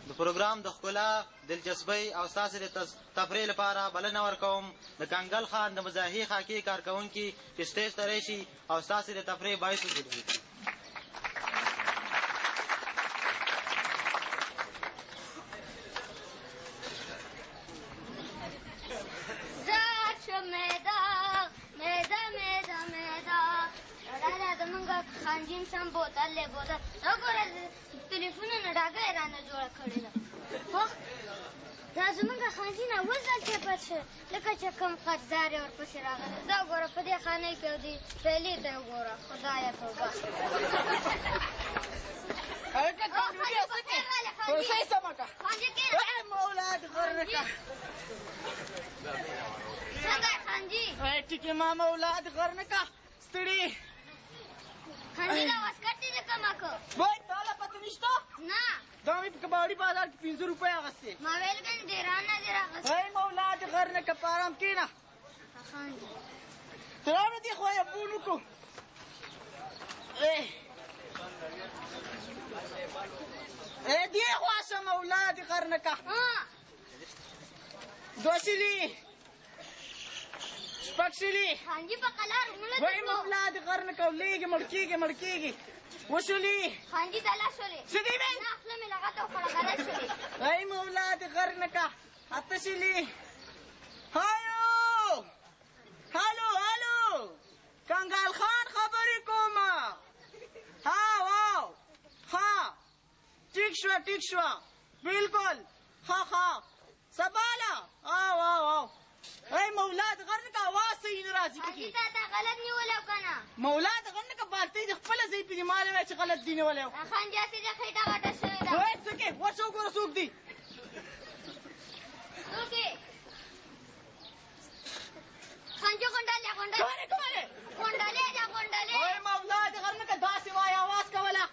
د پروګرام د ښکلا دلچسپۍ او ستاسې د تفریح لپاره بلنه ورکوم د کنګل خان د مزاحي خاکي کارکوونکي چې سټیج ته راشي او ستاسې د تفریح باعث وګرځي. خانجین سم بوتل لی بوتل دا ګوره تلیفونونه ډاګه یې رانه جوړه کړې ده. دا زمونږ خانجین اول ځل چپت شه لکه چې کوم قرضدار یې ورپسې راغلی. دا ګوره په دې خانۍ کې دې پیلې ته یې ګوره خدایه توبه. څنګه خانجي ټیکې ماما اولاد غر نه کا ستړي خانجي دا واسکټ دې د کمه کو وای تاله پته نشته نه دا مې په کباړي بازار کې 500 روپۍ اخیستې ما ویل ګنې ډېرانه دې راغستې. وای ما اولاد غر نه که په ارام کښېنه خانجي ته راوړه دې خوا یې فون وکړو دې خوا شم اولاد غر نه که دوه شلي شپږ شلي خانجي په قلار وای ما اولاد غر نه که لېږي مړ کېږي وشلي خانجي ته لا شولې څه دې ویل نه خوله مې لغته وخوړه غلط شولې. وای ما اولاد غر نه که اته شلي هلو کنګال خان خبرې کومه ټیک شوه بلکل ها سباله ای مولاد غر نه که اواز صحیح نه راځي خانجي تا ته غلط نیولی او که نه مولاد غر نه که بالتۍ د خپله ځای پې دې ما نه وایه چې غلط دې نیولی و خانجي هسې دې خېټه غټه شوې ده. وایي څه کې ورشه وګوره څوک دي څوک یې خانجي غونډلې وای مولاد غر نه که داسې وایه اواز کوله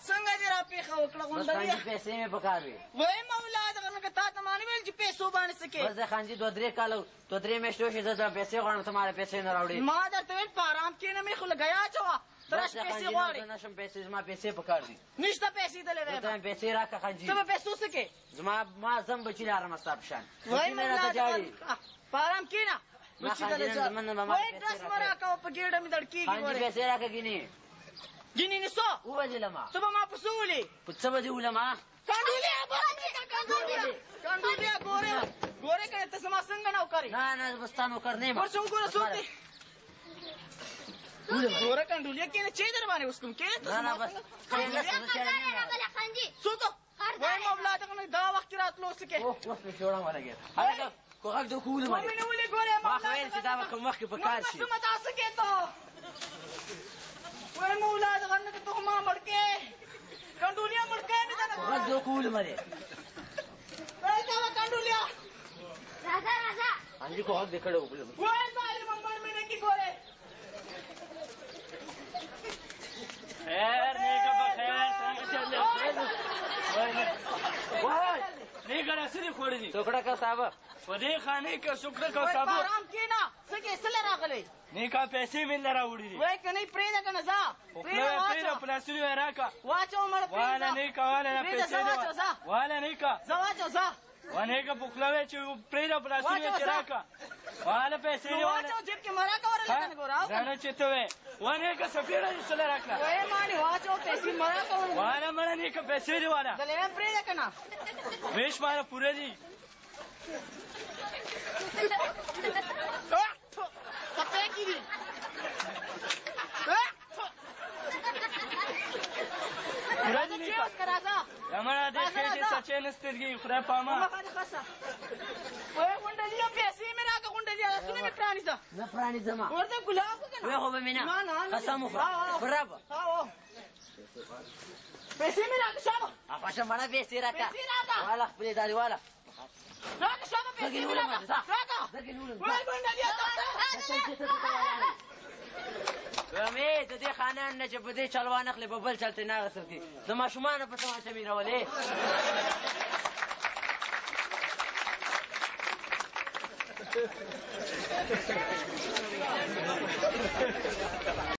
څنګه دې راپېښه وکړه غونډلې پیسې مې پکار وي وای مولاد غر نه که تا ته ما نه ویل چې پیسو باندې څه کې بس د خانجي 2-3 میاشتې وشي زه د پیسې غواړم ته ما پیسې نه راوړې ما درته ویل په ارام کښېنه مې خو لږه یا اچوه ته راشي پیسې غواړې زه نشم پیسې زما پیسې پکار دي نشته پیسې دلې دی ته پیسې راکړه خانجي ته به پیسو څه کې ما زم بچي لارم ستا په شان وای مولاد په ارام کښېنه وای ډرس مه راکوه په ګېډه مې دړ خانجي کېږي پیسې راکړه ګینې ګینې نیسو ووځلم ته به ما په څه ولې په څه به دې ولم کنډولیا ګورې که ته زما څنګه نوکر یې نه بس ستا نوکر نه یم ورشه وګوره څوک دی ګوره کنډولیا کښېنه چای در باندې اوس کوم نه بس څوک وای مولاد دا وخت کې راتلو څه کې اوس مې شوړه ولګېد هلکه کوغک د کولو مې نه ولې ګورې ما خو ویل چې دا به کوم وخت کې په کار شي څه متا څه کې ته وای مولاد غر نه که ته ما مړ کې کنډولیا مړ کې مې ته کوغک د کولو مې وای دا کنډولیا راځه خانجي کوغک دې کړی وګلم وای ظالم مړ مې نه کې ګورې خیر نیکه بخیر څنګه چل وای نیکه راسې خوړې دي څوکړه که صاحب په دې خانې کې سوکړه کو صاحب آرام کښېنه څه کې څه له راغلی نیکه پیسې مې نه راوړي دي وای که نه پرېږده که نه ځه پرېږده پلاسونه یې راکړه واچوه مړه واله نیکه واله پیسې واله نیکه ځه واچو ځه ونیکه پخلا وی چې پرېږده پلاسونه یې چې راکړه واله پیسې دې واچو جیب کې مه راکوه لکه ګوره ځانه چې ته وې ونیکه سفیره دې څه له راکړه وای ماڼې واچو پیسې مه راکوه واله مړه نیکه پیسې دې واله دلې ویم پرېږده که نه ویش ماله پوره دي سپی کې دي پوره دي نیکه اوس که راځه مړه دې خېټې سچې نه سترګې خدای پامه مخه دې خسه وای غونډلیا پیسې مې راکړه غونډلیا لاسونه مې پرانیزه نه پرانیزم ورته ګلاب وکړه وی خو به مې نه قسم وخوره برابر پیسې مې راکړه شابه افاشه مړه پیسې راکړه پیسې راکړه واله خپلې داري واله راکړه شابه پیسې مې راکړه راکړه وای غونډلیا مې د دې خانان نه چې په دې چل وانخلې په بل چل ترې نه اخیستل کړي د ماشومانو په تماشه مې راولې